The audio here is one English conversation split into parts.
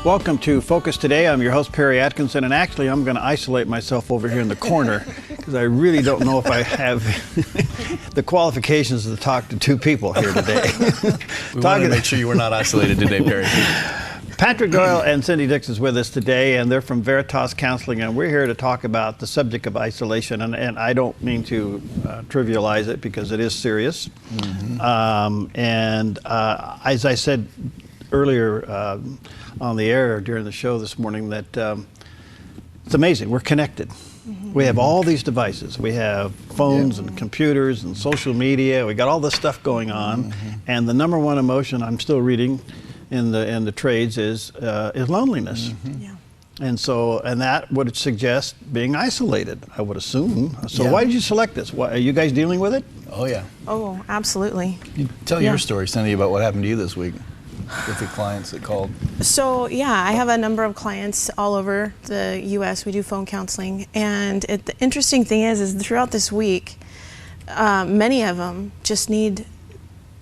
Welcome to Focus Today. I'm your host, Perry Atkinson, and actually I'm going to isolate myself over here in the corner because I really don't know if I have the qualifications to talk to two people here today. We wanted to make sure you were not isolated today, Perry. Patrick Doyle and Cindy Dix is with us today, and they're from Veritas Counseling, and we're here to talk about the subject of isolation, and I don't mean to trivialize it because it is serious. Mm-hmm. As I said earlier on the air during the show this morning, that it's amazing. We're connected. Mm-hmm. We have all these devices. We have phones and computers and social media. We got all this stuff going on, and the number one emotion I'm still reading in the trades is loneliness. Mm-hmm. Yeah. And that would suggest being isolated, I would assume. So why did you select this? Are you guys dealing with it? Oh yeah. Oh, absolutely. You tell your story, Cindy, about what happened to you this week with the clients that called. So yeah, I have a number of clients all over the U.S. We do phone counseling, and the interesting thing is throughout this week, many of them just need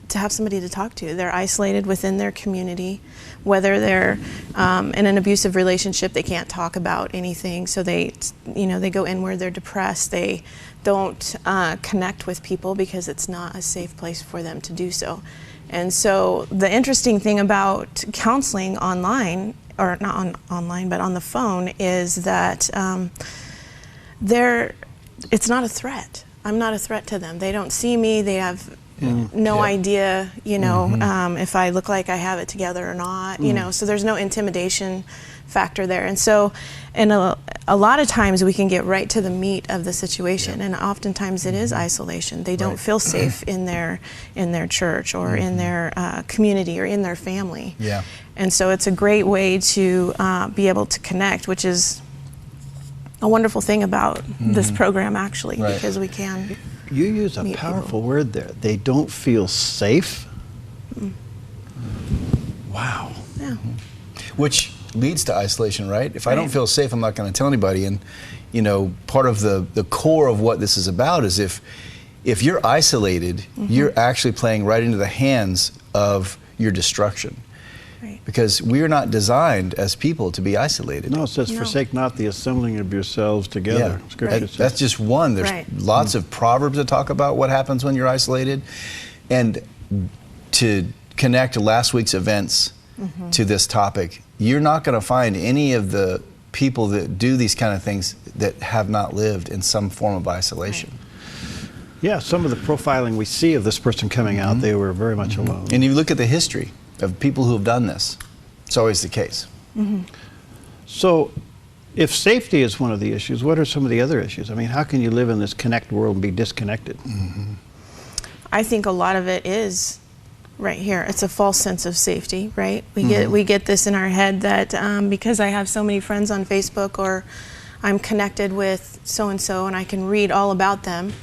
to have somebody to talk to. They're isolated within their community, whether they're in an abusive relationship, they can't talk about anything, so they go inward, they're depressed, they don't connect with people because it's not a safe place for them to do so. And so the interesting thing about counseling online, or not online, but on the phone, is that it's not a threat. I'm not a threat to them. They don't see me, they have no idea, if I look like I have it together or not, so there's no intimidation factor there. And so, a lot of times we can get right to the meat of the situation, and oftentimes it is isolation. They don't feel safe in their church or in their community or in their family. Yeah. And so it's a great way to be able to connect, which is a wonderful thing about this program, actually, because we can. You use a powerful word there. They don't feel safe. Wow. Yeah. Which leads to isolation, right? If I don't feel safe, I'm not going to tell anybody. And part of the core of what this is about is if you're isolated, you're actually playing right into the hands of your destruction. Right. Because we are not designed as people to be isolated. No, it says, forsake not the assembling of yourselves together. Yeah. That's just one. There's lots of proverbs that talk about what happens when you're isolated. And to connect last week's events to this topic, you're not going to find any of the people that do these kind of things that have not lived in some form of isolation. Right. Yeah, some of the profiling we see of this person coming out, they were very much alone. And you look at the history of people who have done this, it's always the case. So, if safety is one of the issues, what are some of the other issues? I mean, how can you live in this connect world and be disconnected? I think a lot of it is right here. It's a false sense of safety, right? We get this in our head that because I have so many friends on Facebook, or I'm connected with so-and-so and I can read all about them,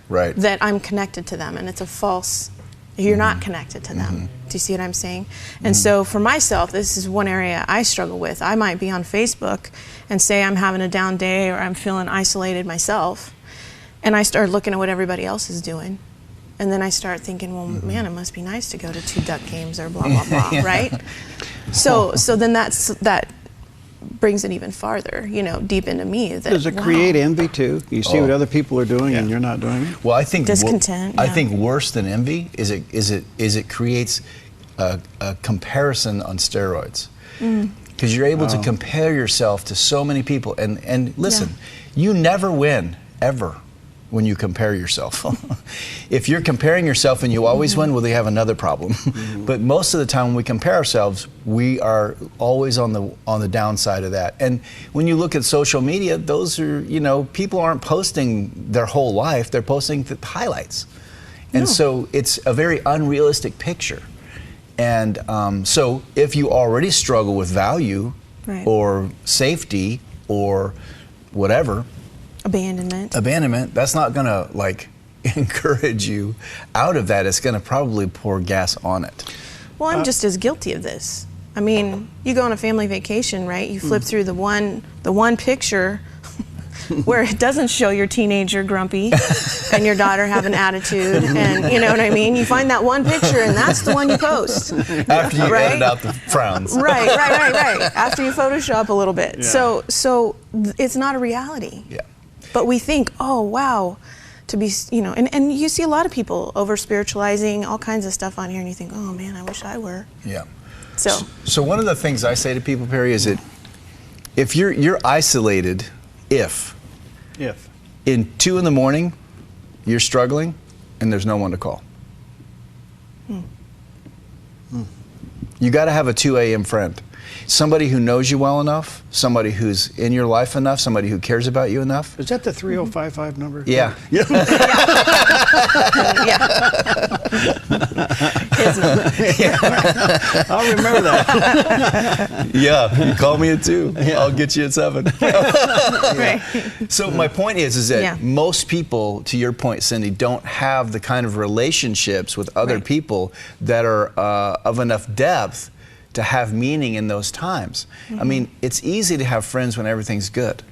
that I'm connected to them, and it's a false. You're not connected to them. Do you see what I'm saying? And so for myself, this is one area I struggle with. I might be on Facebook and say I'm having a down day or I'm feeling isolated myself, and I start looking at what everybody else is doing. And then I start thinking, well, man, it must be nice to go to 2 Duck games or blah, blah, blah, right? So then that brings it even farther, deep into me. Does it create envy too? You see what other people are doing and you're not doing it? Well, I think discontent. I think worse than envy is it creates a comparison on steroids. Because you're able to compare yourself to so many people, and listen, you never win ever when you compare yourself. If you're comparing yourself and you always win, well, they have another problem. But most of the time when we compare ourselves, we are always on the downside of that. And when you look at social media, those are, people aren't posting their whole life, they're posting the highlights. And so it's a very unrealistic picture. And so if you already struggle with value or safety or whatever, abandonment, that's not going to encourage you out of that. It's going to probably pour gas on it. Well, I'm just as guilty of this. I mean, you go on a family vacation, right? You flip through the one picture where it doesn't show your teenager grumpy and your daughter have an attitude, and you know what I mean? You find that one picture and that's the one you post. After you edit out the frowns. Right. After you Photoshop a little bit. Yeah. So it's not a reality. Yeah. But we think, oh, wow, to be, you know, and you see a lot of people over-spiritualizing all kinds of stuff on here, and you think, oh, man, I wish I were. Yeah. So one of the things I say to people, Perry, is that if you're isolated, if in 2 in the morning you're struggling and there's no one to call. You got to have a 2 a.m. friend. Somebody who knows you well enough, somebody who's in your life enough, somebody who cares about you enough. Is that the 3055 number? Yeah. Yeah. His number. I'll remember that. Yeah, you call me at 2. Yeah. I'll get you at 7. Right. So my point is that most people, to your point, Cindy, don't have the kind of relationships with other people that are of enough depth to have meaning in those times. I mean, it's easy to have friends when everything's good.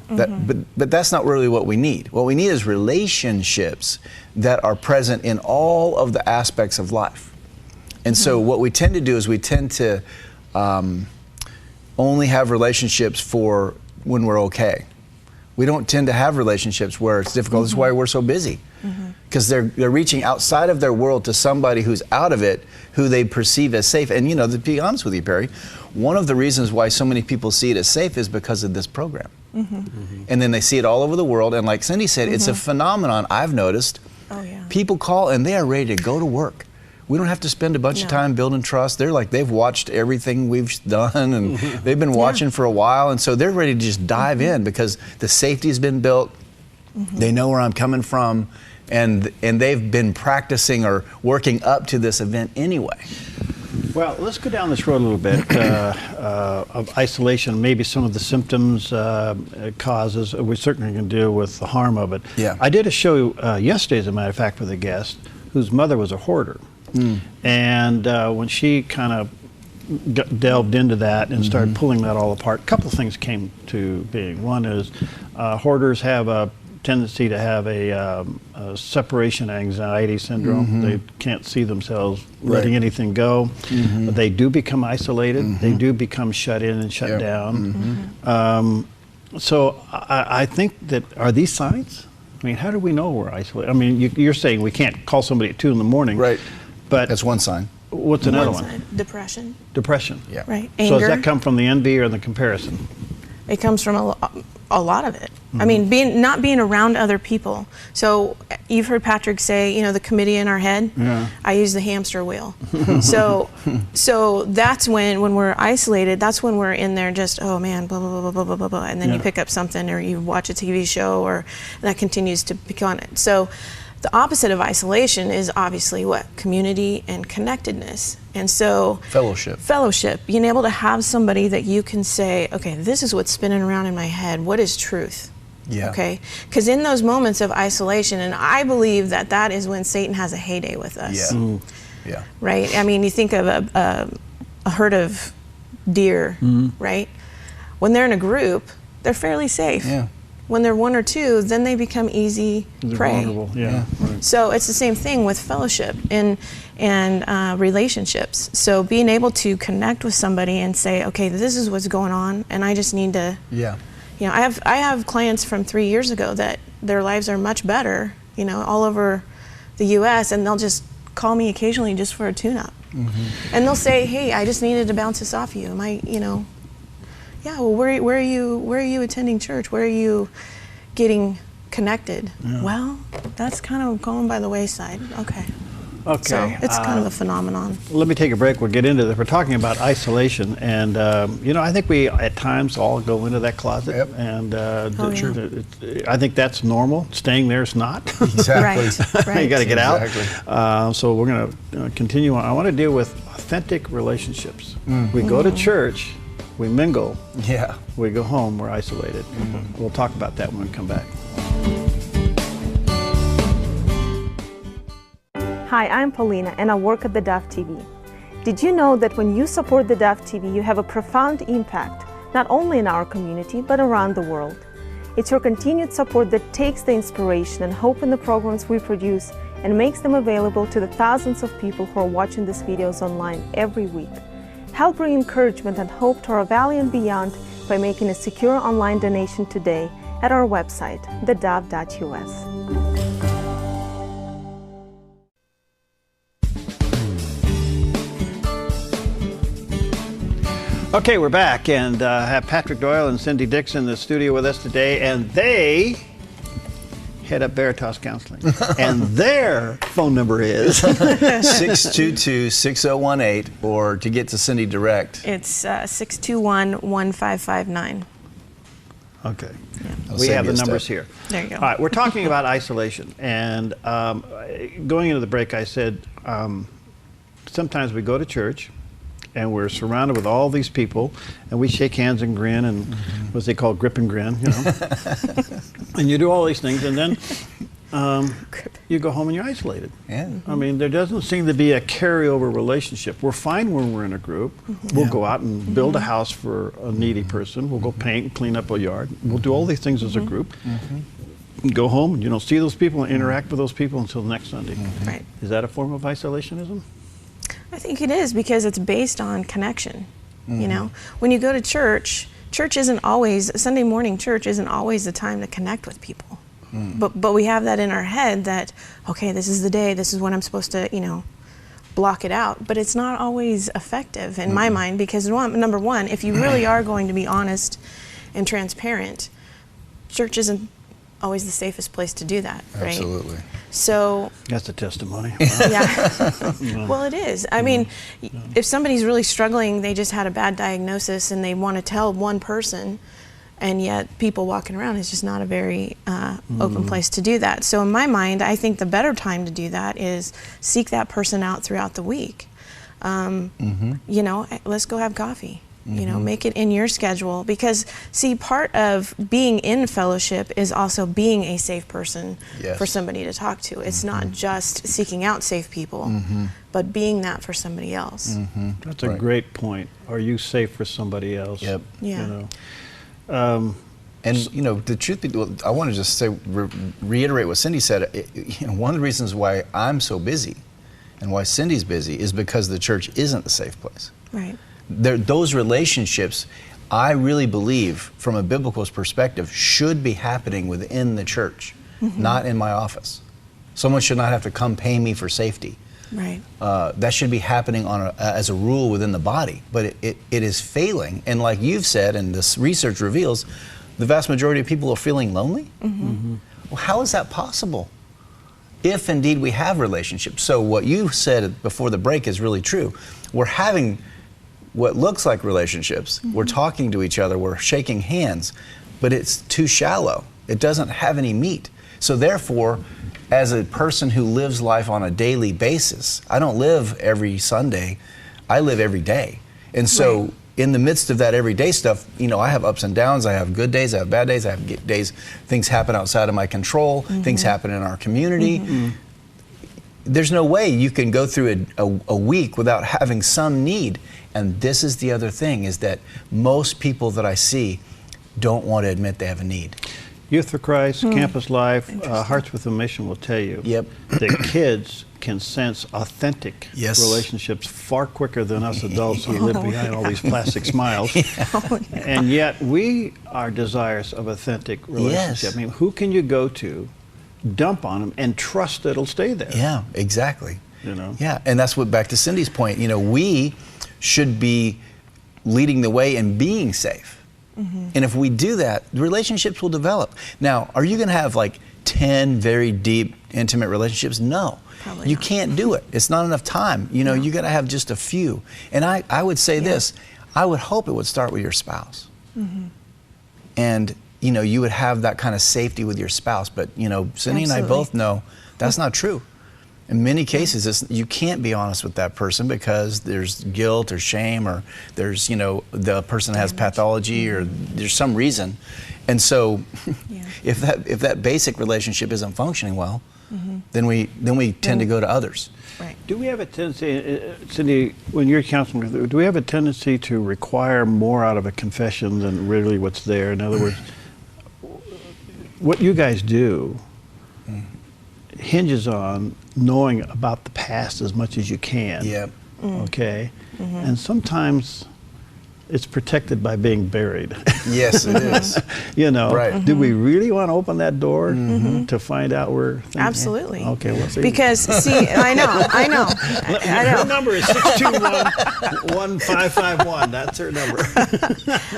But that's not really what we need. What we need is relationships that are present in all of the aspects of life. And so what we tend to do is we tend to only have relationships for when we're okay. We don't tend to have relationships where it's difficult. That's why we're so busy. Because they're reaching outside of their world to somebody who's out of it, who they perceive as safe. And you know, to be honest with you, Perry, one of the reasons why so many people see it as safe is because of this program. And then they see it all over the world. And like Cindy said, it's a phenomenon I've noticed. Oh, yeah. People call and they are ready to go to work. We don't have to spend a bunch of time building trust. They're like, they've watched everything we've done and they've been watching for a while. And so they're ready to just dive in because the safety's been built. They know where I'm coming from. And they've been practicing or working up to this event anyway. Well, let's go down this road a little bit of isolation, maybe some of the symptoms, causes. We certainly can deal with the harm of it. Yeah. I did a show yesterday, as a matter of fact, with a guest whose mother was a hoarder. And when she kind of delved into that and started pulling that all apart, a couple of things came to being. One is hoarders have a tendency to have a separation anxiety syndrome. They can't see themselves letting anything go. They do become isolated. They do become shut in and shut down. So I think that, are these signs? I mean, how do we know we're isolated? I mean, you're saying we can't call somebody at 2 in the morning. Right. But that's one sign. What's another one? Depression. Depression. Yeah. Right. So Anger. does that come from the envy or the comparison? It comes from a lot of it. I mean, not being around other people. So you've heard Patrick say, you know, the committee in our head. Yeah. I use the hamster wheel. So that's when we're isolated. That's when we're in there just, oh man, blah blah blah blah blah blah blah, and then you pick up something or you watch a TV show, or that continues to pick on it. So the opposite of isolation is obviously what? Community and connectedness. And so fellowship, being able to have somebody that you can say, okay, this is what's spinning around in my head. What is truth? Yeah. Okay. Because in those moments of isolation, and I believe that that is when Satan has a heyday with us. Yeah. Yeah. Right? I mean, you think of a herd of deer, right? When they're in a group, they're fairly safe. Yeah. When they're 1 or 2, then they become easy prey. Vulnerable. Yeah. Right. So it's the same thing with fellowship and relationships. So being able to connect with somebody and say, okay, this is what's going on, and I just need to. Yeah. You know, I have clients from 3 years ago that their lives are much better, you know, all over the U.S., and they'll just call me occasionally just for a tune-up. And they'll say, hey, I just needed to bounce this off you. Am I, you know, yeah, well, where are you attending church? Where are you getting connected? Yeah. Well, that's kind of going by the wayside. Okay. Okay. So it's kind of a phenomenon. Let me take a break. We'll get into this. We're talking about isolation, and you know, I think we at times all go into that closet, and I think that's normal. Staying there is not. Exactly. Right. You got to get Exactly. out. So we're going to continue on. I want to deal with authentic relationships. We go to church, we mingle. Yeah. We go home, we're isolated. We'll talk about that when we come back. Hi, I'm Paulina, and I work at the Dove TV. Did you know that when you support the Dove TV, you have a profound impact, not only in our community, but around the world? It's your continued support that takes the inspiration and hope in the programs we produce and makes them available to the thousands of people who are watching these videos online every week. Help bring encouragement and hope to our valley and beyond by making a secure online donation today at our website, thedove.us. Okay, we're back and have Patrick Doyle and Cindy Dixon in the studio with us today, and they head up Veritas Counseling. And their phone number is 622-6018, or to get to Cindy direct. It's 621-1559. Okay. Yeah. We have the numbers here. There you go. All right, we're talking about isolation. And going into the break, I said sometimes we go to church and we're surrounded with all these people and we shake hands and grin and what they call grip and grin, you know. And you do all these things and then you go home and you're isolated. Yeah. I mean, there doesn't seem to be a carryover relationship. We're fine when we're in a group. We'll go out and build a house for a needy person. We'll go paint and clean up a yard. We'll do all these things as a group. And go home and you don't see those people and interact with those people until next Sunday. Right. Is that a form of isolationism? I think it is, because it's based on connection. You know, when you go to church, Sunday morning church isn't always the time to connect with people. But we have that in our head that, okay, this is the day, this is when I'm supposed to, you know, block it out. But it's not always effective in my mind, because number one, if you really are going to be honest and transparent, church isn't always the safest place to do that, right? Absolutely. So That's a testimony. yeah. Well, it is. I mean, if somebody's really struggling, they just had a bad diagnosis and they want to tell one person, and yet people walking around is just not a very open place to do that. So in my mind, I think the better time to do that is seek that person out throughout the week. You know, let's go have coffee. You know, make it in your schedule, because see, part of being in fellowship is also being a safe person for somebody to talk to. It's not just seeking out safe people, but being that for somebody else. That's a great point. Are you safe for somebody else? Yep. Yeah. You know? And you know, the truth be told, I want to just say, reiterate what Cindy said. You know, one of the reasons why I'm so busy and why Cindy's busy is because the church isn't a safe place. Right. Those relationships, I really believe, from a biblical perspective, should be happening within the church, not in my office. Someone should not have to come pay me for safety. Right. That should be happening as a rule within the body, but it is failing. And like you've said, and this research reveals, the vast majority of people are feeling lonely. Well, how is that possible? If indeed we have relationships. So what you said before the break is really true. We're having what looks like relationships. We're talking to each other, we're shaking hands, but it's too shallow. It doesn't have any meat. So therefore, as a person who lives life on a daily basis, I don't live every Sunday, I live every day. And so in the midst of that everyday stuff, you know, I have ups and downs, I have good days, I have bad days, I have days, things happen outside of my control, things happen in our community. There's no way you can go through a week without having some need. And this is the other thing, is that most people that I see don't want to admit they have a need. Youth for Christ, Campus Life, Hearts with a Mission will tell you that kids can sense authentic relationships far quicker than us adults who live behind all these plastic smiles. And yet we are desirous of authentic relationship. I mean, who can you go to, dump on them, and trust that it'll stay there? Yeah, exactly. You know? Yeah, and that's what, back to Cindy's point, you know, we should be leading the way and being safe. And if we do that, the relationships will develop. Now, are you going to have like 10 very deep, intimate relationships? No. Probably you not. can't do it. It's not enough time. You know, you got to have just a few. And I would say this, I would hope it would start with your spouse. And, you know, you would have that kind of safety with your spouse. But, you know, Cindy and I both know that's not true. In many cases, you can't be honest with that person because there's guilt or shame, or there's, you know, the person has pathology, or there's some reason. And so if that basic relationship isn't functioning well, then we tend to go to others. Right. Do we have a tendency, Cindy, when you're counseling, do we have a tendency to require more out of a confession than really what's there? In other words, what you guys do hinges on knowing about the past as much as you can. Yep. Okay? And sometimes it's protected by being buried. Yes, it is. You know, Right. do we really want to open that door to find out where things Absolutely. Okay, well, see. Because, see, I know. Her number is 621-1551. That's her number.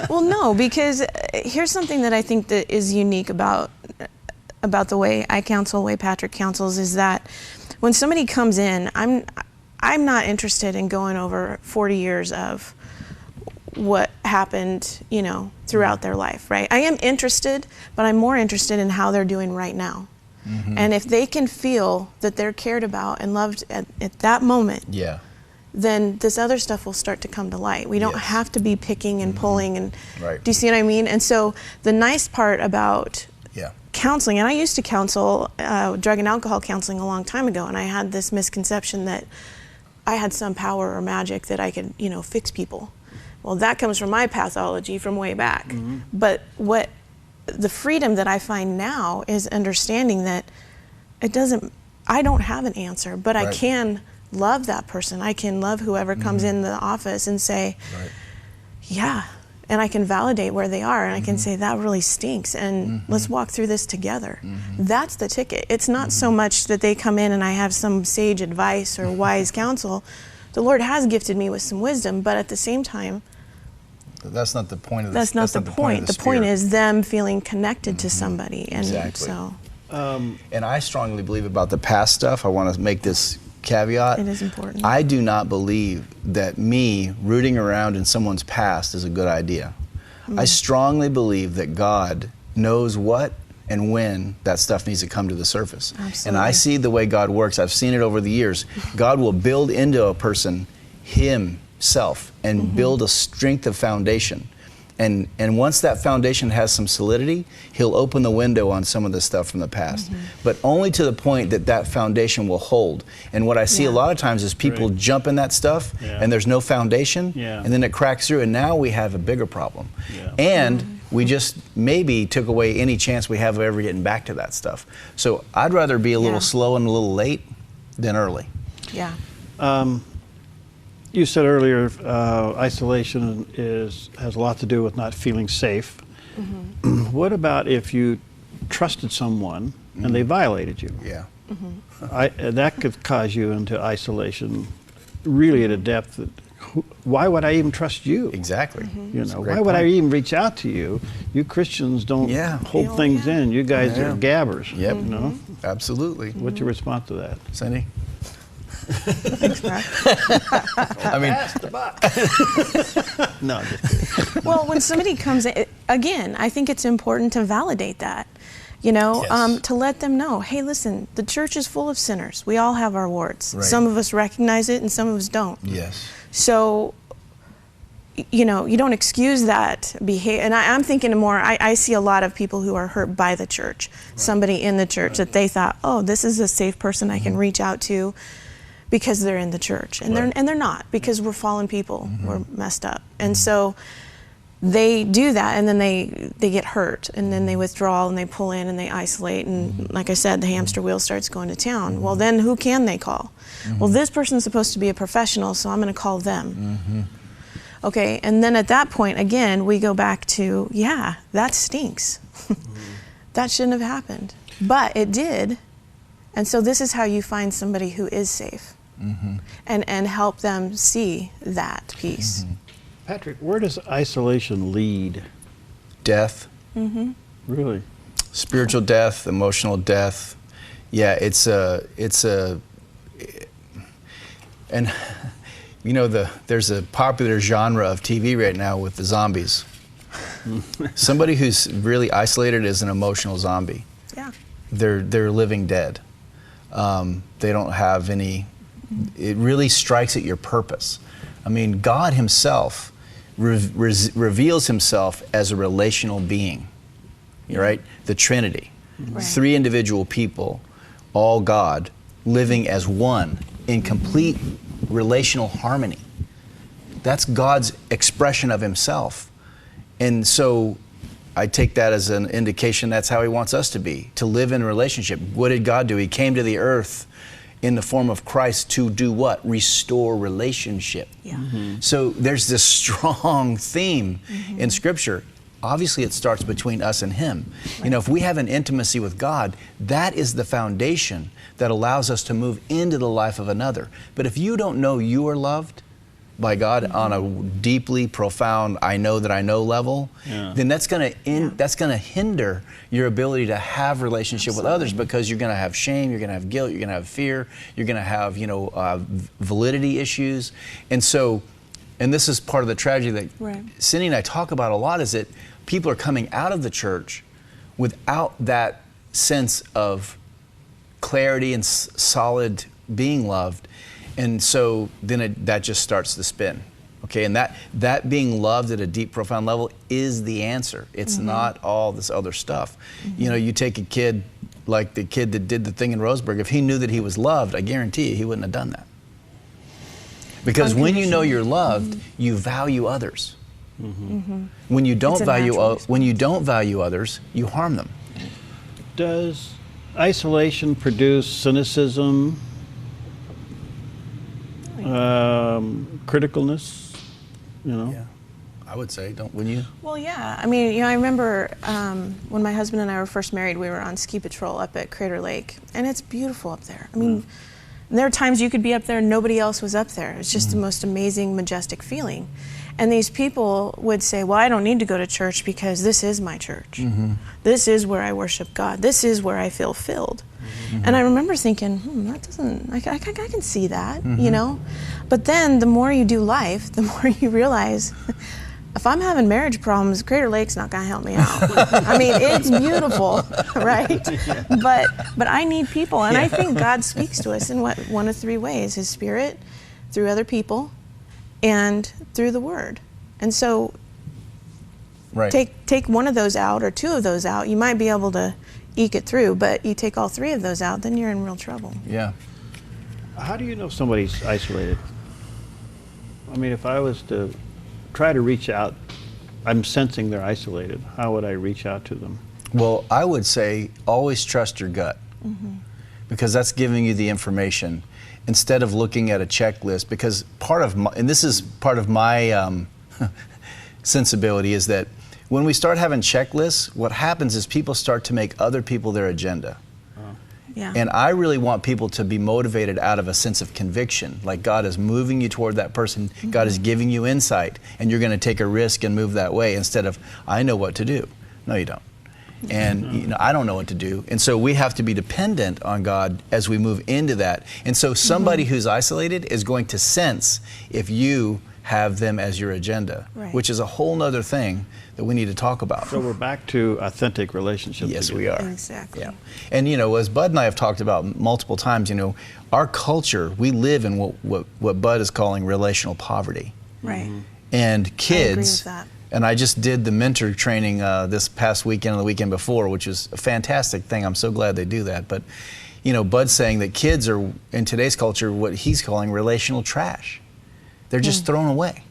Well, no, because here's something that I think that is unique about the way I counsel, the way Patrick counsels, is that when somebody comes in, I'm not interested in going over 40 years of what happened, you know, throughout their life, right? I am interested, but I'm more interested in how they're doing right now. And if they can feel that they're cared about and loved at that moment, Yeah. then this other stuff will start to come to light. We don't Yes. have to be picking and pulling and Right. do you see what I mean? And so the nice part about Yeah. counseling, and I used to counsel drug and alcohol counseling a long time ago, and I had this misconception that I had some power or magic that I could, you know, fix people. Well, that comes from my pathology from way back. But what the freedom that I find now is understanding that I don't have an answer, but I Right. can love that person. I can love whoever comes in the office and say, Right. yeah, and I can validate where they are, and I can say, that really stinks, and let's walk through this together. That's the ticket. It's not so much that they come in and I have some sage advice or wise counsel. The Lord has gifted me with some wisdom, but at the same time, That's not the point of the that's not the point. The point is them feeling connected to somebody. And Exactly. so And I strongly believe about the past stuff. I want to make this caveat. it is important. I do not believe that me rooting around in someone's past is a good idea. I strongly believe that God knows what and when that stuff needs to come to the surface. And I Absolutely. see the way God works. I've seen it over the years. God will build into a person himself and build a strength of foundation. And once that foundation has some solidity, he'll open the window on some of the stuff from the past. But only to the point that that foundation will hold. And what I see a lot of times is people Right. jump in that stuff and there's no foundation, and then it cracks through, and now we have a bigger problem. And we just maybe took away any chance we have of ever getting back to that stuff. So I'd rather be a little slow and a little late than early. Yeah. You said earlier, isolation has a lot to do with not feeling safe. What about if you trusted someone and they violated you? Yeah. That could cause you into isolation, really at a depth that, why would I even trust you? Exactly. You That's a know, great why would I point. even reach out to you? You Christians don't hold Oh, things yeah. in. You guys Yeah. are gabbers. Yep. You know? Absolutely. What's your response to that? Cindy? Thanks, Brad. I mean, No, just kidding. Well, when somebody comes in, again, I think it's important to validate that, you know, Yes. to let them know, hey, listen, the church is full of sinners. We all have our warts. Right. Some of us recognize it and some of us don't. yes. So, you know, you don't excuse that behavior. And I'm thinking more, I see a lot of people who are hurt by the church, somebody in the church that they thought, oh, this is a safe person I can reach out to because they're in the church. And they're not, because we're fallen people. We're messed up. And so they do that, and then they get hurt, and then they withdraw, and they pull in, and they isolate, and like I said, the hamster wheel starts going to town. Well, then who can they call? Well, this person's supposed to be a professional, so I'm going to call them. Okay, and then at that point, again, we go back to, yeah, that stinks. That shouldn't have happened. But it did, and so this is how you find somebody who is safe, and help them see that piece. Patrick, where does isolation lead? Death, Really? spiritual death, emotional death. Yeah, it's a, and you know, there's a popular genre of TV right now with the zombies. Somebody who's really isolated is an emotional zombie. Yeah. They're living dead. They don't have any. It really strikes at your purpose. I mean, God Himself reveals Himself as a relational being. Right? The Trinity, three individual people, all God, living as one in complete relational harmony. That's God's expression of Himself. And so I take that as an indication that's how he wants us to be, to live in a relationship. What did God do? He came to the earth in the form of Christ to do what? Restore relationship. Yeah. So there's this strong theme in Scripture. Obviously, it starts between us and Him. You know, if we have an intimacy with God, that is the foundation that allows us to move into the life of another. But if you don't know you are loved by God on a deeply profound I know that I know level, then that's going to hinder your ability to have relationship with others, because you're going to have shame, you're going to have guilt, you're going to have fear, you're going to have, you know, validity issues. And so, and this is part of the tragedy that Cindy and I talk about a lot, is that people are coming out of the church without that sense of clarity and solid being loved. And so then that just starts to spin, okay? And that being loved at a deep, profound level is the answer. It's not all this other stuff. You know, you take a kid like the kid that did the thing in Roseburg, if he knew that he was loved, I guarantee you he wouldn't have done that. Because when you know you're loved, you value others. When you don't value others, you harm them. Does isolation produce cynicism, criticalness, you know? Yeah, I would say, wouldn't you? Well, yeah. I mean, you know, I remember when my husband and I were first married, we were on ski patrol up at Crater Lake, and it's beautiful up there. I mean, there are times you could be up there and nobody else was up there. It's just the most amazing, majestic feeling. And these people would say, well, I don't need to go to church because this is my church. This is where I worship God. This is where I feel filled. And I remember thinking, that doesn't, I can see that, you know? But then the more you do life, the more you realize, if I'm having marriage problems, Crater Lake's not gonna help me out. I mean, it's beautiful, right? But I need people, and I think God speaks to us in one of three ways: His Spirit, through other people, and through the Word. And so take one of those out or two of those out, you might be able to eke it through, but you take all three of those out, then you're in real trouble. Yeah. How do you know somebody's isolated? I mean, if I was to try to reach out, I'm sensing they're isolated. How would I reach out to them? Well, I would say always trust your gut, because that's giving you the information instead of looking at a checklist. Because part of my, and this is part of my sensibility, is that when we start having checklists, what happens is people start to make other people their agenda. And I really want people to be motivated out of a sense of conviction, like God is moving you toward that person, God is giving you insight, and you're going to take a risk and move that way, instead of, I know what to do. No, you don't. And you know, I don't know what to do. And so we have to be dependent on God as we move into that. And so somebody who's isolated is going to sense if you have them as your agenda, which is a whole nother thing that we need to talk about. So we're back to authentic relationships. Yes, again. we are. Exactly. Yeah. And you know, as Bud and I have talked about multiple times, you know, our culture, we live in what Bud is calling relational poverty. Right. And kids, I agree with that. And I just did the mentor training this past weekend and the weekend before, which was a fantastic thing. I'm so glad they do that. But, you know, Bud's saying that kids are, in today's culture, what he's calling relational trash. They're just thrown away.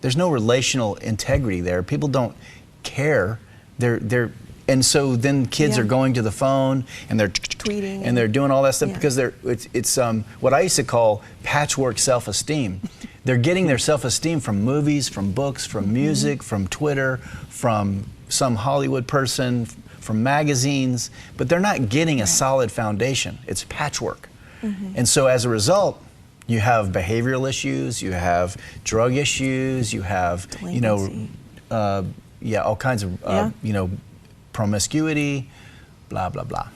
There's no relational integrity there. People don't care. And so then kids are going to the phone and they're tweeting and they're doing all that stuff because it's what I used to call patchwork self-esteem. They're getting their self-esteem from movies, from books, from music, from Twitter, from some Hollywood person, from magazines, but they're not getting a solid foundation. It's patchwork. And so as a result, you have behavioral issues, you have drug issues, you have, you know, all kinds of, you know, promiscuity, blah, blah, blah.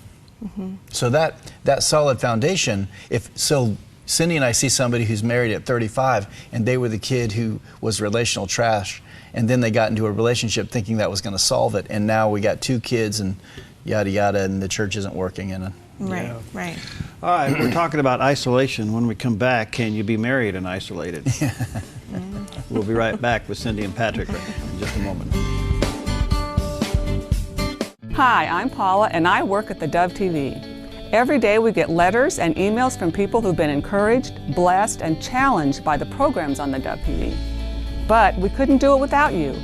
So that solid foundation, so Cindy and I see somebody who's married at 35 and they were the kid who was relational trash, and then they got into a relationship thinking that was going to solve it, and now we got 2 kids and yada yada, and the church isn't working. Right. All right, we're talking about isolation. When we come back, can you be married and isolated? We'll be right back with Cindy and Patrick in just a moment. Hi, I'm Paula, and I work at the Dove TV. Every day we get letters and emails from people who've been encouraged, blessed, and challenged by the programs on the Dove TV. But we couldn't do it without you.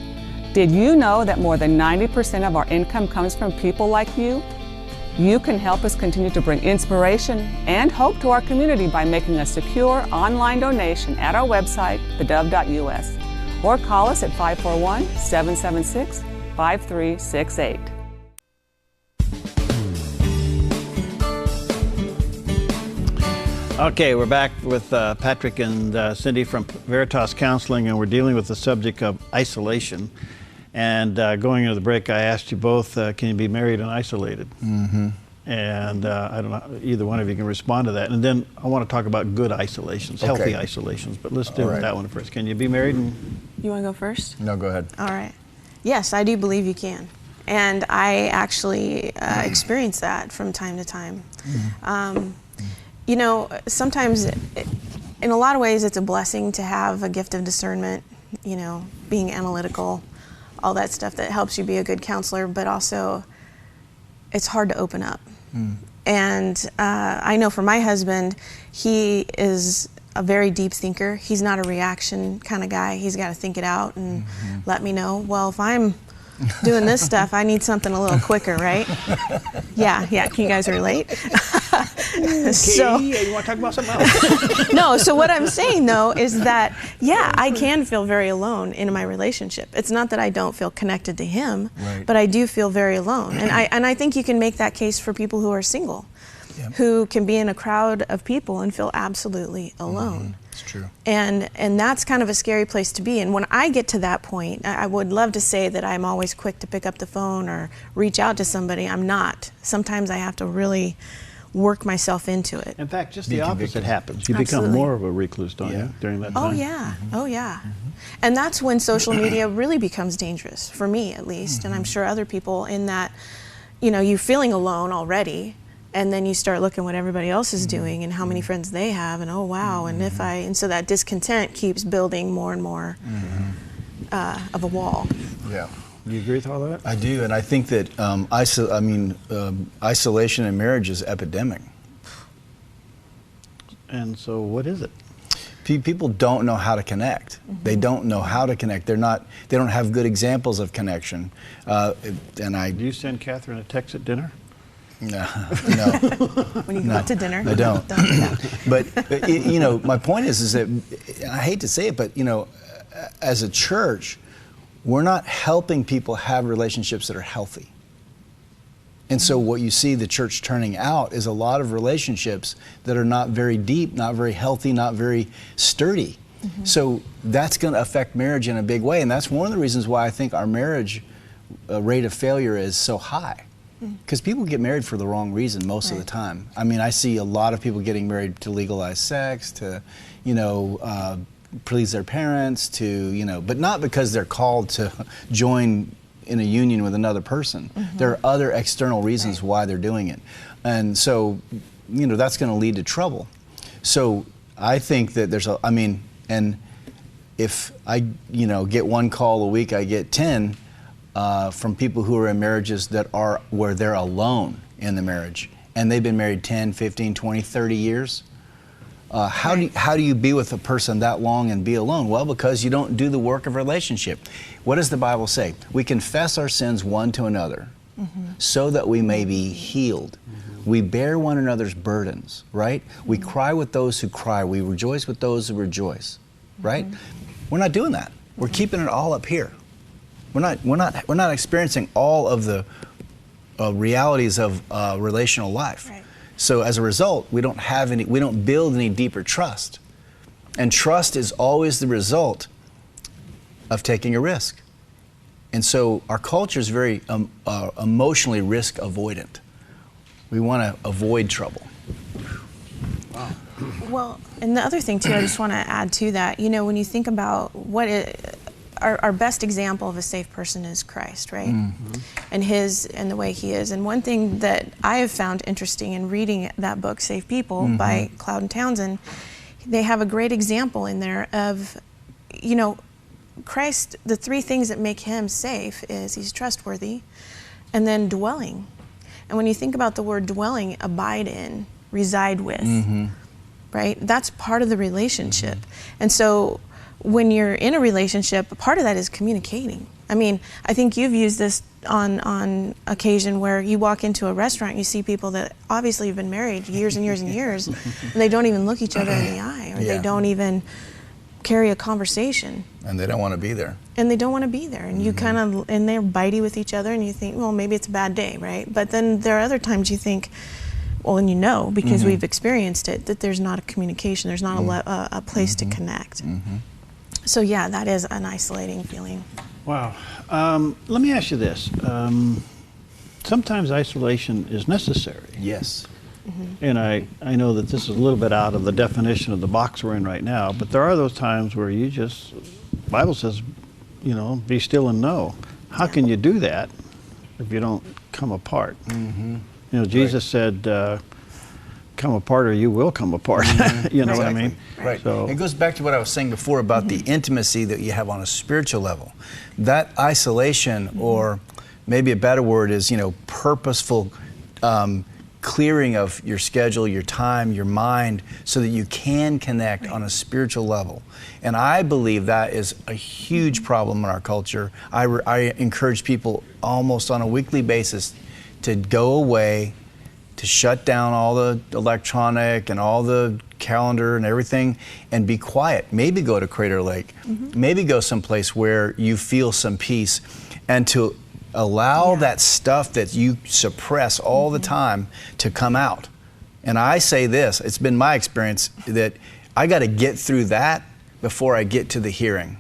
Did you know that more than 90% of our income comes from people like you? You can help us continue to bring inspiration and hope to our community by making a secure online donation at our website, thedove.us, or call us at 541-776-5368. Okay, we're back with Patrick and Cindy from Veritas Counseling, and we're dealing with the subject of isolation. And going into the break, I asked you both, can you be married and isolated? Mm-hmm. And I don't know, either one of you can respond to that. And then I want to talk about good isolations, healthy isolations. But let's do that one first. Can you be married? You want to go first? No, go ahead. All right. Yes, I do believe you can. And I actually experience that from time to time. You know, sometimes, in a lot of ways, it's a blessing to have a gift of discernment, you know, being analytical, all that stuff that helps you be a good counselor, but also it's hard to open up. And I know for my husband, he is a very deep thinker. He's not a reaction kind of guy. He's got to think it out and let me know. Well, if I'm doing this stuff, I need something a little quicker, right? Yeah, can you guys relate? So, you want to talk about something else? No, so what I'm saying though is that, yeah, I can feel very alone in my relationship. It's not that I don't feel connected to him, but I do feel very alone. And I think you can make that case for people who are single, who can be in a crowd of people and feel absolutely alone. It's true. And that's kind of a scary place to be. And when I get to that point, I would love to say that I'm always quick to pick up the phone or reach out to somebody. I'm not. Sometimes I have to really work myself into it. In fact, just the opposite happens. You Absolutely. become more of a recluse, don't you, during that time? Oh, yeah. Oh, yeah. And that's when social media really becomes dangerous, for me at least, and I'm sure other people, in that, you know, you're feeling alone already, and then you start looking what everybody else is doing and how many friends they have, and oh wow, and so that discontent keeps building more and more of a wall. Yeah. Do you agree with all that? I do, and I think that isolation in marriage is epidemic. And so what is it? People don't know how to connect. They don't know how to connect. They don't have good examples of connection. Do you send Catherine a text at dinner? No. When you go out to dinner, I don't. do that. But you know, my point is that, I hate to say it, but you know, as a church, we're not helping people have relationships that are healthy. And so what you see the church turning out is a lot of relationships that are not very deep, not very healthy, not very sturdy. So that's going to affect marriage in a big way. And that's one of the reasons why I think our marriage rate of failure is so high. Because people get married for the wrong reason most of the time. I mean, I see a lot of people getting married to legalize sex, to, you know, please their parents, to, you know, but not because they're called to join in a union with another person. There are other external reasons why they're doing it. And so, you know, that's going to lead to trouble. So I think that there's and if I, you know, get one call a week, I get 10 from people who are in marriages where they're alone in the marriage, and they've been married 10, 15, 20, 30 years. How do you be with a person that long and be alone? Well, because you don't do the work of relationship. What does the Bible say? We confess our sins one to another so that we may be healed. We bear one another's burdens, right? We cry with those who cry. We rejoice with those who rejoice, right? We're not doing that. We're keeping it all up here. We're not experiencing all of the realities of relational life. Right. So as a result, we don't build any deeper trust. And trust is always the result of taking a risk. And so our culture is very emotionally risk avoidant. We want to avoid trouble. Wow. Well, and the other thing too, I just want to add to that, you know, when you think about our best example of a safe person is Christ, right? And the way he is. And one thing that I have found interesting in reading that book, Safe People, by Cloud and Townsend, they have a great example in there of, you know, Christ, the three things that make him safe is he's trustworthy, and then dwelling. And when you think about the word dwelling, abide in, reside with, right? That's part of the relationship. And so when you're in a relationship, part of that is communicating. I mean, I think you've used this on occasion where you walk into a restaurant, you see people that obviously have been married years and years and years, and they don't even look each other in the eye, or they don't even carry a conversation. And they don't want to be there. And they don't want to be there. And you kind of, and they're bitey with each other, and you think, well, maybe it's a bad day, right? But then there are other times you think, well, and you know, because we've experienced it, that there's not a communication, there's not a place to connect. So yeah, that is an isolating feeling. Wow. Let me ask you this. Sometimes isolation is necessary. Yes. And I know that this is a little bit out of the definition of the box we're in right now, but there are those times where you just, the Bible says, you know, be still and know. How can you do that if you don't come apart? You know, Jesus said, come apart or you will come apart. You know what I mean? Right. So it goes back to what I was saying before about the intimacy that you have on a spiritual level. That isolation, or maybe a better word is, you know, purposeful clearing of your schedule, your time, your mind, so that you can connect on a spiritual level. And I believe that is a huge problem in our culture. I encourage people almost on a weekly basis to go away, to shut down all the electronic and all the calendar and everything, and be quiet. Maybe go to Crater Lake. Maybe go someplace where you feel some peace, and to allow that stuff that you suppress all the time to come out. And I say this, it's been my experience that I got to get through that before I get to the hearing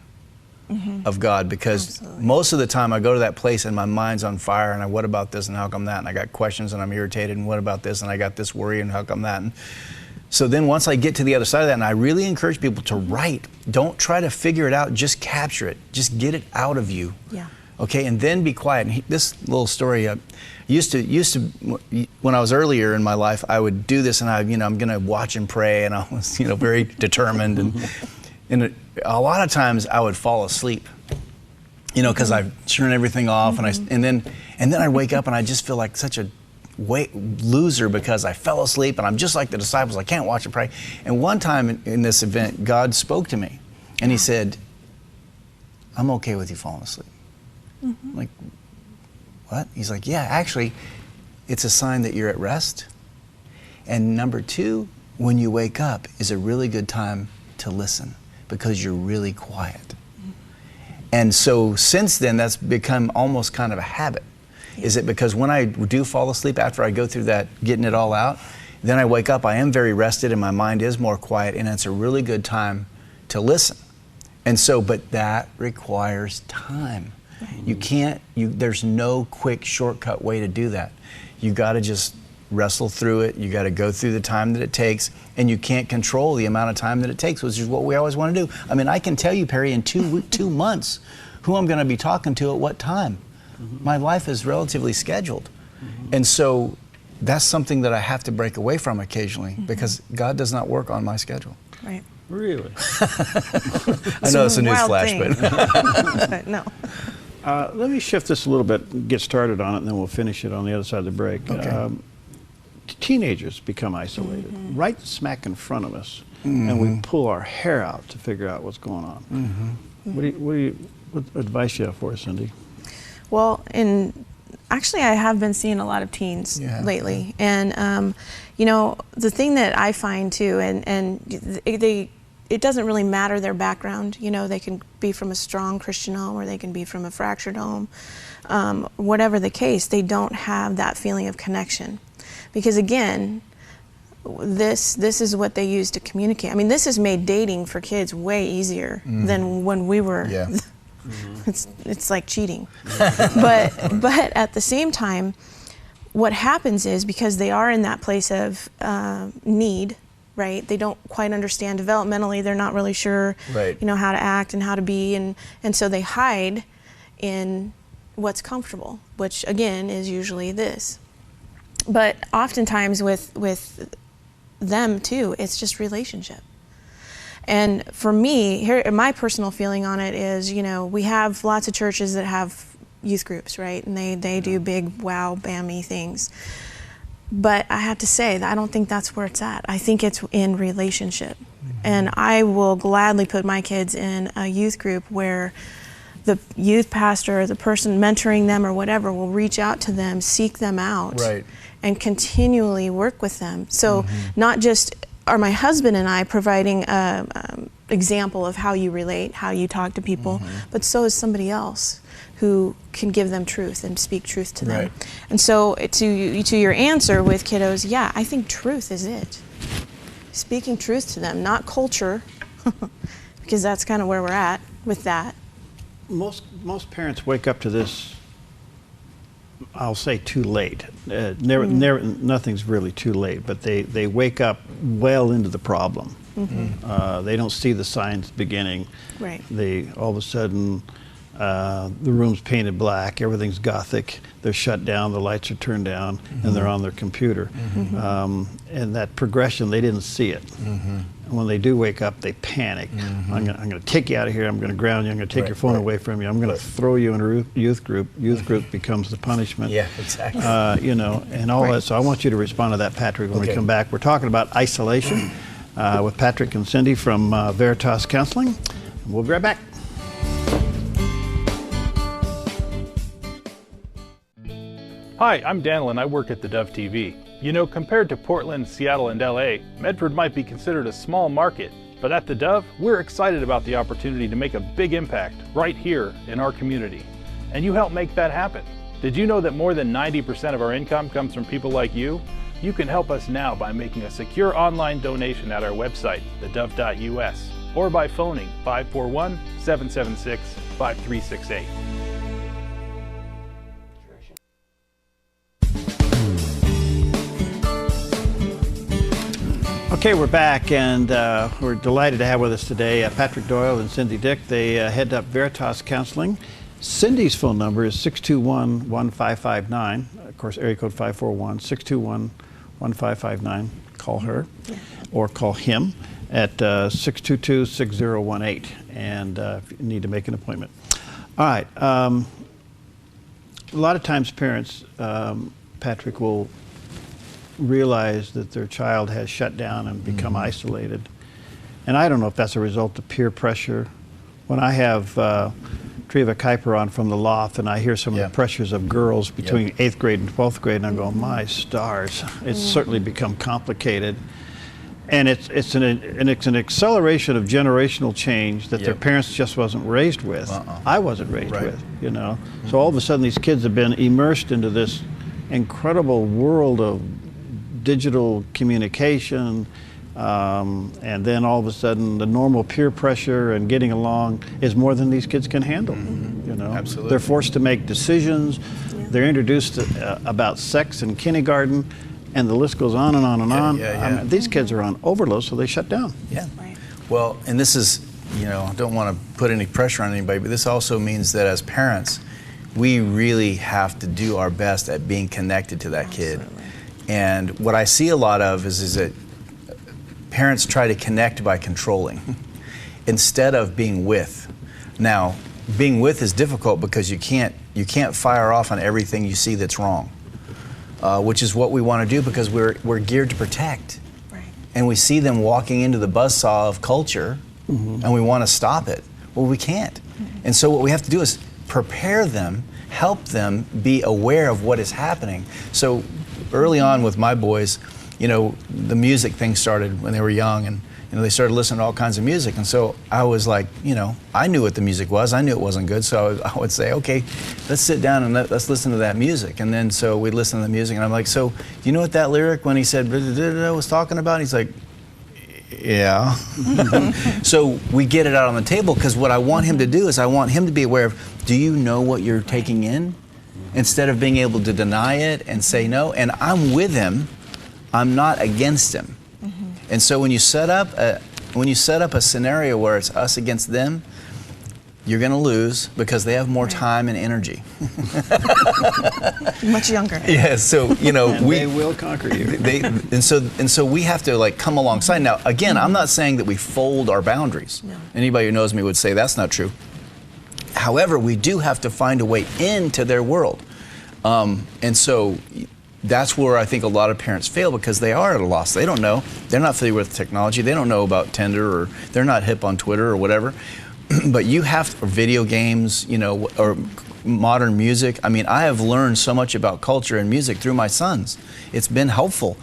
of God, because most of the time I go to that place and my mind's on fire, and what about this and how come that, and I got questions and I'm irritated, and what about this and I got this worry and how come that. And so then once I get to the other side of that, and I really encourage people to write, don't try to figure it out, just capture it, just get it out of you. Okay, and then be quiet. And this little story, used to when I was earlier in my life, I would do this, and I'm going to watch and pray, and I was very determined, and a lot of times I would fall asleep, because I turn everything off, and then I wake up and I just feel like such a loser because I fell asleep, and I'm just like the disciples. I can't watch and pray. And one time in this event, God spoke to me, and He said, "I'm okay with you falling asleep." I'm like, what? He's like, yeah, actually, it's a sign that you're at rest. And number two, when you wake up is a really good time to listen because you're really quiet. And so since then, that's become almost kind of a habit. Is it because when I do fall asleep, after I go through that, getting it all out, then I wake up, I am very rested and my mind is more quiet, and it's a really good time to listen. And so, but that requires time. You can't, there's no quick shortcut way to do that. You got to just wrestle through it. You got to go through the time that it takes, and you can't control the amount of time that it takes, which is what we always want to do. I mean, I can tell you, Perry, in 2 months, who I'm going to be talking to at what time. My life is relatively scheduled. And so that's something that I have to break away from occasionally, because God does not work on my schedule. Right. Really? I know it's a news flash, but no. Let me shift this a little bit and get started on it, and then we'll finish it on the other side of the break. Okay. Teenagers become isolated right smack in front of us, and we pull our hair out to figure out what's going on. What advice you have for us, Cindy? Well, actually, I have been seeing a lot of teens lately, and the thing that I find too, it doesn't really matter their background. They can be from a strong Christian home, or they can be from a fractured home. Whatever the case, they don't have that feeling of connection, because again, this is what they use to communicate. I mean, this has made dating for kids way easier than when we were. It's like cheating. but at the same time, what happens is, because they are in that place of need, right? They don't quite understand developmentally. They're not really sure, how to act and how to be, and so they hide in what's comfortable, which again is usually this. But oftentimes with them too, it's just relationship. And for me, here, my personal feeling on it is, we have lots of churches that have youth groups, right? And they do big wow, bammy things. But I have to say that I don't think that's where it's at. I think it's in relationship. And I will gladly put my kids in a youth group where the youth pastor or the person mentoring them or whatever will reach out to them, seek them out, Right. and continually work with them. So not just are my husband and I providing an example of how you relate, how you talk to people, but so is somebody else who can give them truth and speak truth to them. Right. And so to your answer with kiddos, yeah, I think truth is it. Speaking truth to them, not culture, because that's kind of where we're at with that. Most parents wake up to this, I'll say, too late. Nothing's really too late, but they wake up well into the problem. They don't see the signs beginning. Right. They all of a sudden, the room's painted black, everything's gothic, they're shut down, the lights are turned down, and they're on their computer. And that progression, they didn't see it. And when they do wake up, they panic. I'm going to take you out of here, I'm going to ground you, I'm going to take your phone away from you, I'm going to throw you in a youth group. Youth group becomes the punishment. Yeah, exactly. You know, and all that. So I want you to respond to that, Patrick, when we come back. We're talking about isolation with Patrick and Cindy from Veritas Counseling. We'll be right back. Hi, I'm Daniel and I work at the Dove TV. You know, compared to Portland, Seattle, and LA, Medford might be considered a small market, but at the Dove, we're excited about the opportunity to make a big impact right here in our community. And you help make that happen. Did you know that more than 90% of our income comes from people like you? You can help us now by making a secure online donation at our website, thedove.us, or by phoning 541-776-5368. Okay, we're back, and we're delighted to have with us today Patrick Doyle and Cindy Dick. They head up Veritas Counseling. Cindy's phone number is 621-1559. Of course, area code 541-621-1559. Call her or call him at 622-6018, and if you need to make an appointment. All right. A lot of times parents, Patrick, will realize that their child has shut down and become isolated. And I don't know if that's a result of peer pressure. When I have Treva Kuiper on from the Loft and I hear some of the pressures of girls between 8th grade and 12th grade, and I'm going, my stars, it's certainly become complicated. And it's an acceleration of generational change that their parents just wasn't raised with. I wasn't raised with, you know. So all of a sudden these kids have been immersed into this incredible world of digital communication, and then all of a sudden the normal peer pressure and getting along is more than these kids can handle. You know, Absolutely. They're forced to make decisions. They're introduced to, about sex in kindergarten, and the list goes on and on and on. I mean, these kids are on overload, so they shut down. Well, and this is, you know, I don't want to put any pressure on anybody, but this also means that as parents, we really have to do our best at being connected to that kid. And what I see a lot of is that parents try to connect by controlling instead of being with. Now, being with is difficult because you can't fire off on everything you see that's wrong, which is what we want to do because we're geared to protect. And we see them walking into the buzzsaw of culture, and we want to stop it. Well, we can't. And so what we have to do is prepare them, help them be aware of what is happening. So early on with my boys, you know, the music thing started when they were young, and you know, they started listening to all kinds of music. And so I was like, you know, I knew what the music was. I knew it wasn't good. So I would say, okay, let's sit down and let's listen to that music. And then so we'd listen to the music, and I'm like, so do you know what that lyric when he said was talking about? And he's like, yeah. So we get it out on the table because what I want him to do is I want him to be aware of, do you know what you're taking in? Instead of being able to deny it and say no. And I'm with him, I'm not against him. And so when you set up a scenario where it's us against them, you're going to lose because they have more time and energy. Much younger. Yeah, so you know they will conquer you. And so we have to like come alongside. Now again, I'm not saying that we fold our boundaries. No. Anybody who knows me would say that's not true. However, we do have to find a way into their world. And so that's where I think a lot of parents fail, because they are at a loss. They don't know. They're not familiar with technology. They don't know about Tinder, or they're not hip on Twitter or whatever. But you have to, or video games, you know, or modern music. I mean, I have learned so much about culture and music through my sons. It's been helpful.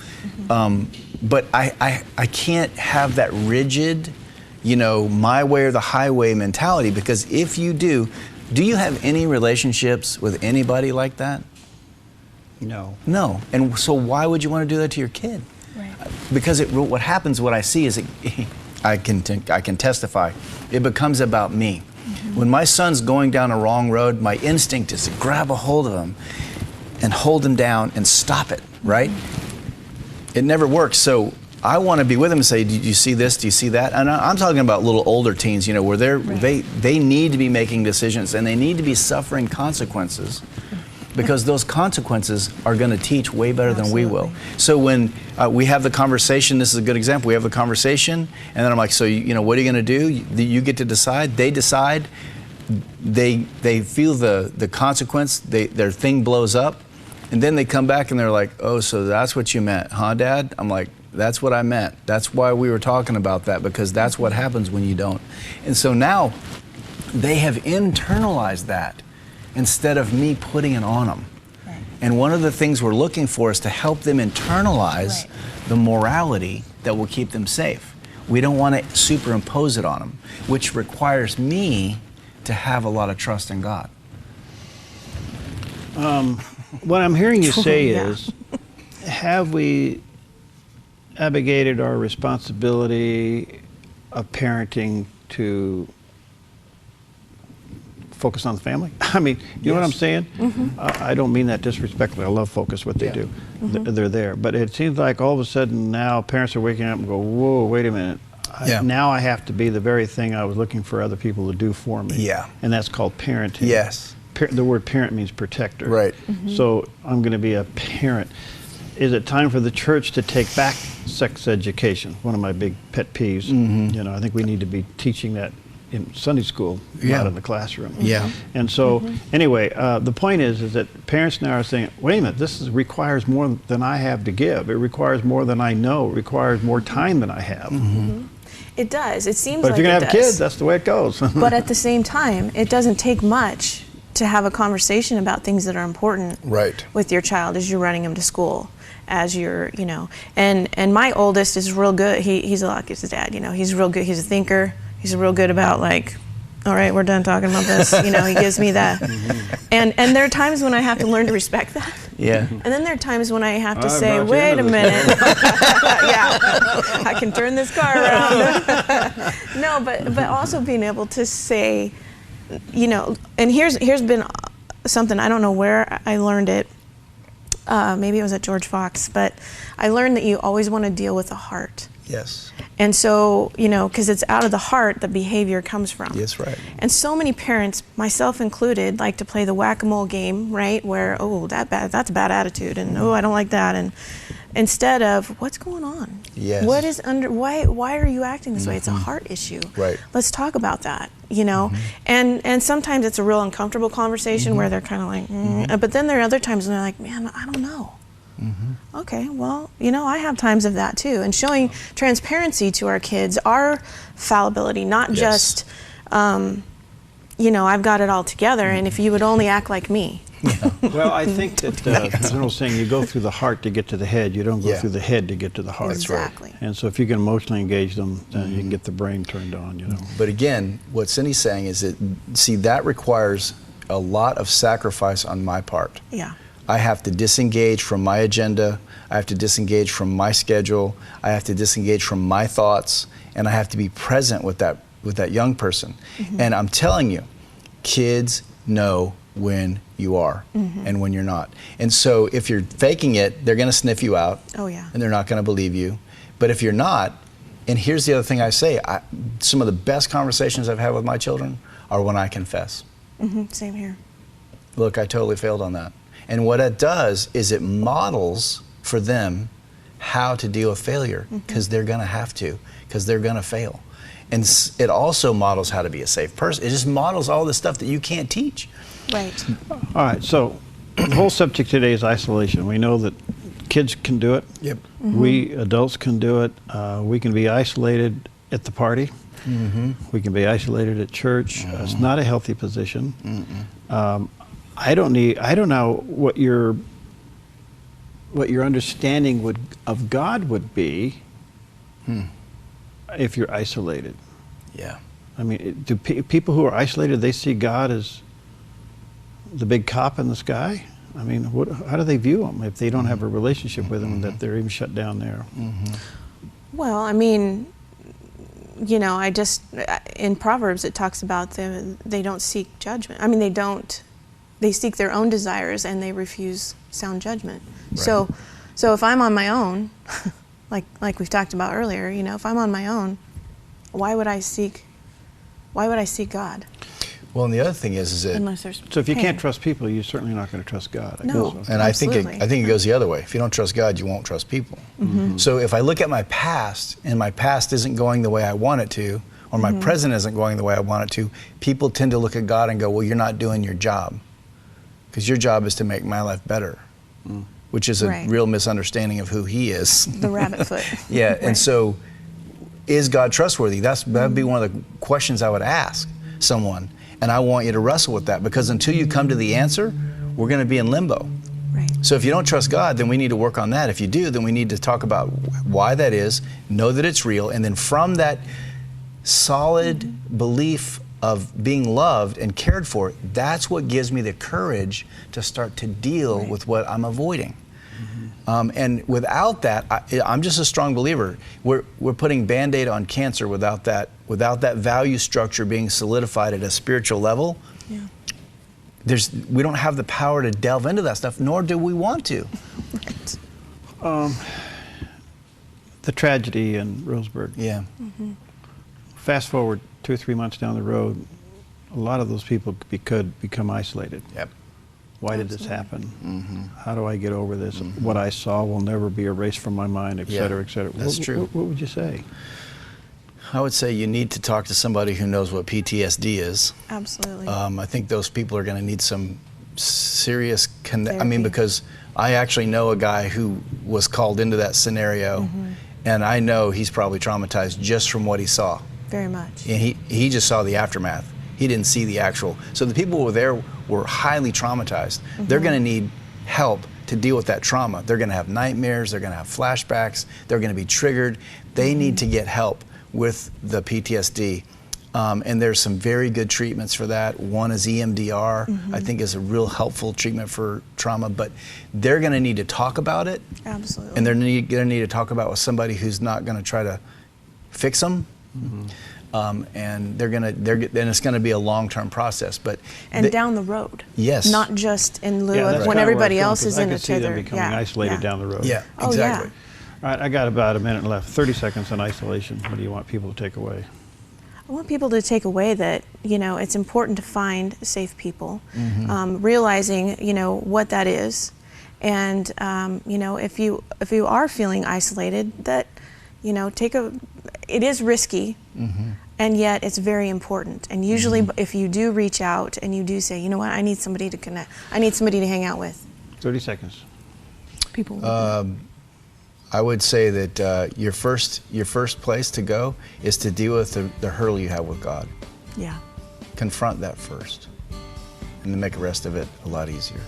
But I can't have that rigid, you know, my way or the highway mentality, because if you do you have any relationships with anybody like that? No. No. And so why would you want to do that to your kid? Right. Because what happens, what I see is, I can testify, it becomes about me. When my son's going down a wrong road, my instinct is to grab a hold of him and hold him down and stop it, right? It never works. So I want to be with him and say, do you see this? Do you see that? And I'm talking about little older teens, you know, where they need to be making decisions, and they need to be suffering consequences, because those consequences are going to teach way better than we will. So when we have the conversation, this is a good example, we have the conversation, and then I'm like, so you know, what are you going to do? You get to decide. They decide. They feel the consequence. Their thing blows up, and then they come back and they're like, oh, so that's what you meant, huh, Dad? I'm like, that's what I meant. That's why we were talking about that, because that's what happens when you don't. And so now they have internalized that, instead of me putting it on them. Right. And one of the things we're looking for is to help them internalize the morality that will keep them safe. We don't want to superimpose it on them, which requires me to have a lot of trust in God. What I'm hearing you say is, have we abrogated our responsibility of parenting to focus on the family? I mean, you know what I'm saying? I don't mean that disrespectfully. I love Focus, what they do. They're there. But it seems like all of a sudden now parents are waking up and go, whoa, wait a minute. Now I have to be the very thing I was looking for other people to do for me. Yeah. And that's called parenting. Yes. The word parent means protector. Right. So I'm going to be a parent. Is it time for the church to take back sex education? One of my big pet peeves. You know, I think we need to be teaching that in Sunday school, not in the classroom. And so, anyway, the point is that parents now are saying, wait a minute, this requires more than I have to give. It requires more than I know. It requires more time than I have. It does. It seems but like if you're it going to have does. kids, that's the way it goes. But at the same time, it doesn't take much to have a conversation about things that are important with your child as you're running them to school, as you're, you know. And my oldest is real good. He's a lot like his dad, you know. He's real good. He's a thinker. He's real good about, like, all right, we're done talking about this. You know, he gives me that. And there are times when I have to learn to respect that. And then there are times when I have to say, wait a minute. I can turn this car around. No, but also being able to say, you know, and here's been something, I don't know where I learned it. Maybe it was at George Fox, but I learned that you always want to deal with the heart. Yes. And so, you know, because it's out of the heart that behavior comes from. Yes, right. And so many parents, myself included, like to play the whack-a-mole game, right? Where, oh, that's a bad attitude, and oh, I don't like that, and instead of what's going on? Yes. What is why are you acting this way? It's a heart issue. Right. Let's talk about that, you know? And sometimes it's a real uncomfortable conversation where they're kind of like, but then there are other times when they're like, man, I don't know. Okay, well, you know, I have times of that too. And showing transparency to our kids, our fallibility, not just, you know, I've got it all together, and if you would only act like me. Well, I think that the general saying, you go through the heart to get to the head. You don't go through the head to get to the heart. Exactly. And so if you can emotionally engage them, then you can get the brain turned on, you know. But again, what Cindy's saying is that, see, that requires a lot of sacrifice on my part. Yeah. I have to disengage from my agenda. I have to disengage from my schedule. I have to disengage from my thoughts, and I have to be present with that young person. And I'm telling you, kids know when you are and when you're not. And so if you're faking it, they're going to sniff you out. Oh, yeah. And they're not going to believe you. But if you're not, and here's the other thing I say, some of the best conversations I've had with my children are when I confess. Same here. Look, I totally failed on that. And what it does is it models for them how to deal with failure, because they're going to have to, because they're going to fail. And it also models how to be a safe person. It just models all the stuff that you can't teach. Right. All right, so The whole subject today is isolation. We know that kids can do it. Yep. We adults can do it. We can be isolated at the party. We can be isolated at church. It's not a healthy position. I don't know what your understanding of God would be if you're isolated. Yeah. I mean, do people who are isolated, they see God as the big cop in the sky? I mean, how do they view him if they don't have a relationship with him, that they're even shut down there? Well, I mean, you know, in Proverbs it talks about they don't seek judgment. I mean, they seek their own desires and they refuse sound judgment. Right. So if I'm on my own, like we've talked about earlier, you know, if I'm on my own, why would I seek God? Well, and the other thing is that Unless there's So if you pain. can't trust people, you're certainly not going to trust God. No. guess so. and Absolutely. I think it goes the other way. If you don't trust God, you won't trust people. So if I look at my past and my past isn't going the way I want it to, or my present isn't going the way I want it to, people tend to look at God and go, well, you're not doing your job. Because your job is to make my life better, which is a Right. real misunderstanding of who he is. The rabbit foot. Yeah, Right. and so is God trustworthy? That'd be one of the questions I would ask someone. And I want you to wrestle with that, because until you come to the answer, we're going to be in limbo. Right. So if you don't trust God, then we need to work on that. If you do, then we need to talk about why that is, know that it's real, and then from that solid belief of being loved and cared for, that's what gives me the courage to start to deal with what I'm avoiding. And without that, I'm just a strong believer. We're putting Band-Aid on cancer without that value structure being solidified at a spiritual level. Yeah. We don't have the power to delve into that stuff, nor do we want to. Right. The tragedy in Roseburg. Yeah. Fast forward 2 or 3 months down the road, a lot of those people could become isolated. Yep. Why did this happen? How do I get over this? What I saw will never be erased from my mind, et cetera, et cetera. That's true. What would you say? I would say you need to talk to somebody who knows what PTSD is. Absolutely. I think those people are going to need some serious I mean, Therapy. because I actually know a guy who was called into that scenario, and I know he's probably traumatized just from what he saw. Very much. And he just saw the aftermath. He didn't see the actual. So the people who were there were highly traumatized. They're going to need help to deal with that trauma. They're going to have nightmares. They're going to have flashbacks. They're going to be triggered. They need to get help with the PTSD. And there's some very good treatments for that. One is EMDR, I think is a real helpful treatment for trauma, but they're going to need to talk about it. Absolutely. And they're going to need to talk about with somebody who's not going to try to fix them. And it's going to be a long-term process. But down the road. Yes. Not just in lieu Yeah, of that's when kinda where everybody it's going, else 'cause is I in could each see other. them becoming isolated down the road. Yeah, Oh, exactly. All right, I got about a minute left. 30 seconds on isolation. What do you want people to take away? I want people to take away that, you know, it's important to find safe people, realizing, you know, what that is. And, you know, if you are feeling isolated, that, you know, it is risky, and yet it's very important. And usually if you do reach out and you do say, you know what, I need somebody to connect, I need somebody to hang out with. 30 seconds. People will I would say that your first place to go is to deal with the hurdle you have with God. Yeah. Confront that first, and then make the rest of it a lot easier.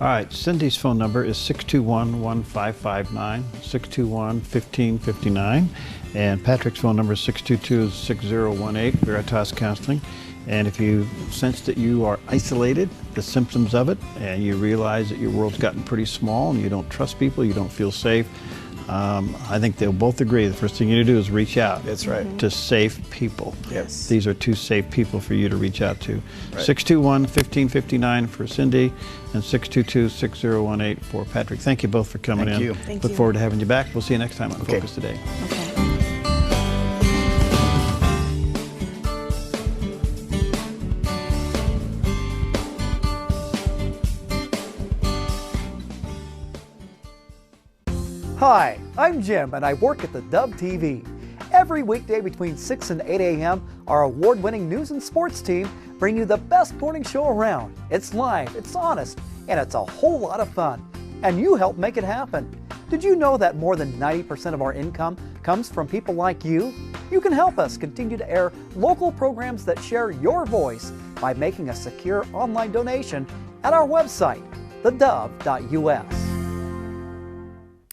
All right, Cindy's phone number is 621-1559, 621-1559, and Patrick's phone number is 622-6018, Veritas Counseling. And if you sense that you are isolated, the symptoms of it, and you realize that your world's gotten pretty small and you don't trust people, you don't feel safe, I think they'll both agree the first thing you need to do is reach out. That's right. To safe people. Yes. These are 2 safe people for you to reach out to. Right. 621-1559 for Cindy and 622-6018 for Patrick. Thank you both for coming Thank in. you. Thank Look you. forward to having you back. We'll see you next time on Okay. Focus Today. Okay. Hi, I'm Jim and I work at the Dove TV. Every weekday between 6 and 8 a.m., our award-winning news and sports team bring you the best morning show around. It's live, it's honest, and it's a whole lot of fun. And you help make it happen. Did you know that more than 90% of our income comes from people like you? You can help us continue to air local programs that share your voice by making a secure online donation at our website, thedove.us.